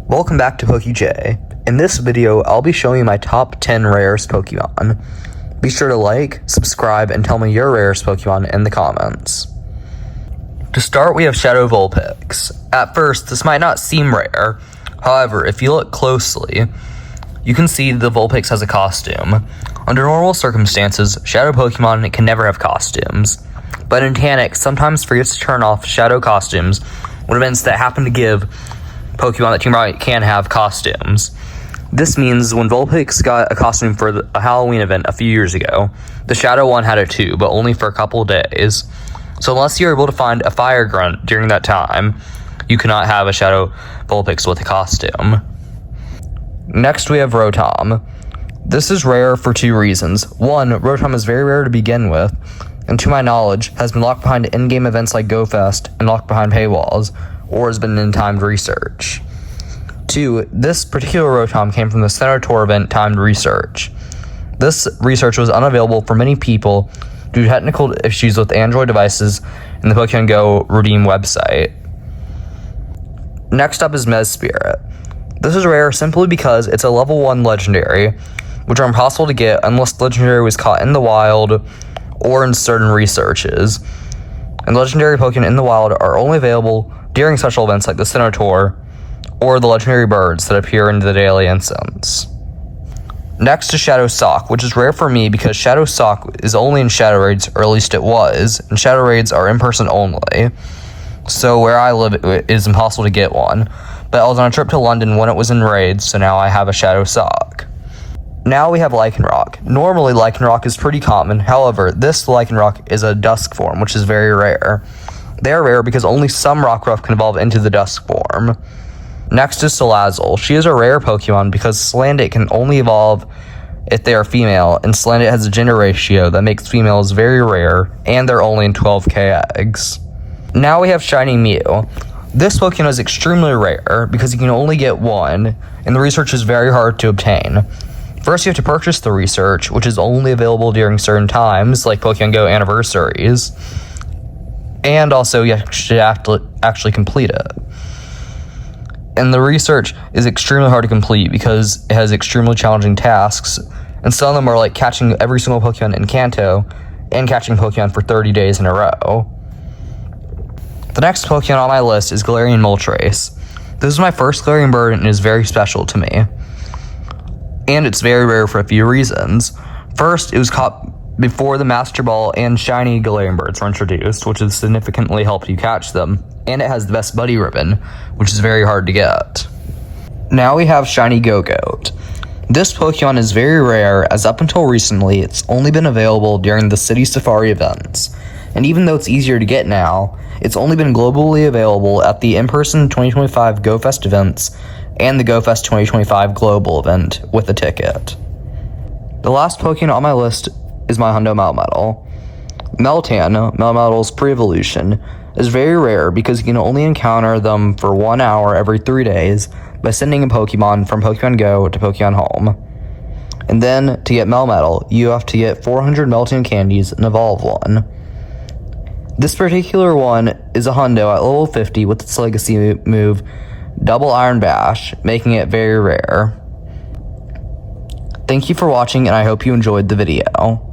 Welcome back to PokeJ. In this video, I'll be showing you my top 10 rarest Pokemon. Be sure to like, subscribe, and tell me your rarest Pokemon in the comments. To start, we have Shadow Vulpix. At first, this might not seem rare. However, if you look closely, you can see the Vulpix has a costume. Under normal circumstances, Shadow Pokemon can never have costumes. But in Tanic, sometimes forgets to turn off Shadow costumes when events that happen to give Pokemon that Team Rocket can have costumes. This means when Vulpix got a costume for a Halloween event a few years ago, the Shadow one had it too, but only for a couple of days. So unless you're able to find a Fire Grunt during that time, you cannot have a Shadow Vulpix with a costume. Next we have Rotom. This is rare for two reasons. One, Rotom is very rare to begin with, and to my knowledge, has been locked behind in-game events like GoFest and locked behind paywalls, or has been in timed research. 2. This particular Rotom came from the Senator event timed research. This research was unavailable for many people due to technical issues with Android devices and the Pokemon Go Redeem website. Next up is Mezspirit. This is rare simply because it's a level 1 legendary, which are impossible to get unless the legendary was caught in the wild or in certain researches. And legendary Pokemon in the wild are only available during special events like the Senator or the legendary birds that appear in the daily instance. Next is Shadow Sock, which is rare for me because Shadow Sock is only in Shadow Raids, or at least it was, and Shadow Raids are in person only. So where I live, it is impossible to get one. But I was on a trip to London when it was in raids, so now I have a Shadow Sock. Now we have Lycanroc. Normally Lycanroc is pretty common, however, this Lycanroc is a Dusk form, which is very rare. They are rare because only some Rockruff can evolve into the Dusk form. Next is Salazzle. She is a rare Pokemon because Salandit can only evolve if they are female, and Salandit has a gender ratio that makes females very rare, and they're only in 12k eggs. Now we have Shiny Mew. This Pokemon is extremely rare because you can only get one, and the research is very hard to obtain. First, you have to purchase the research, which is only available during certain times, like Pokemon Go anniversaries. And also, you have to actually complete it. And the research is extremely hard to complete because it has extremely challenging tasks, and some of them are like catching every single Pokemon in Kanto and catching Pokemon for 30 days in a row. The next Pokemon on my list is Galarian Moltres. This is my first Galarian bird and is very special to me. And it's very rare for a few reasons. First, it was caught before the Master Ball and Shiny Galarian birds were introduced, which has significantly helped you catch them. And it has the best buddy ribbon, which is very hard to get. Now we have Shiny Go-Goat. This Pokemon is very rare, as up until recently, it's only been available during the City Safari events. And even though it's easier to get now, it's only been globally available at the in-person 2025 GoFest events and the GoFest 2025 global event with a ticket. The last Pokemon on my list is my Hundo Melmetal. Melmetal's pre-evolution, is very rare because you can only encounter them for 1 hour every 3 days by sending a Pokemon from Pokemon Go to Pokemon Home. And then, to get Melmetal, you have to get 400 Meltan candies and evolve one. This particular one is a Hundo at level 50 with its legacy move, Double Iron Bash, making it very rare. Thank you for watching, and I hope you enjoyed the video.